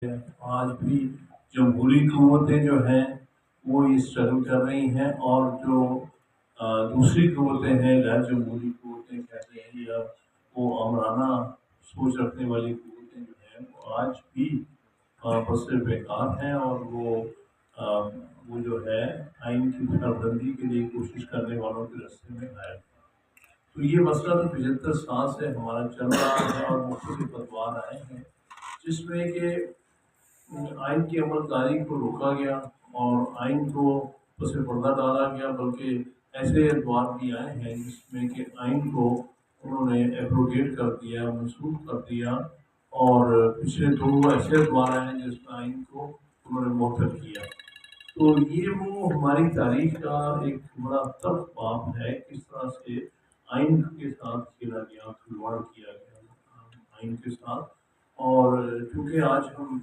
آج بھی جمہوری قوتیں جو ہیں وہ یہ اسٹرگل کر رہی ہیں، اور جو دوسری قوتیں ہیں، غیر جمہوری قوتیں کہتے ہیں، یا وہ آمرانہ سوچ رکھنے والی قوتیں جو ہیں وہ آج بھی بس بیکار ہیں، اور وہ جو ہے آئین کی بندی کے لیے کوشش کرنے والوں کے رستے میں غائب ہیں۔ تو یہ مسئلہ تو 75 سال سے ہمارا چل رہا ہے، اور مختلف ادوار آئے ہیں جس میں کہ آئین کی عمل داری کو روکا گیا اور آئین کو پس پردہ ڈالا گیا، بلکہ ایسے ادوار بھی آئے ہیں جس میں کہ آئین کو انہوں نے ایبروگیٹ کر دیا، منسوخ کر دیا، اور پچھلے دو ایسے ادوار آئے ہیں جس میں آئین کو انہوں نے معطل کیا۔ تو یہ وہ ہماری تاریخ کا ایک بڑا تلخ باب ہے، کس طرح سے آئین کے ساتھ کھیلا گیا، کھلواڑ کیا گیا آئین کے ساتھ۔ اور چونکہ آج ہم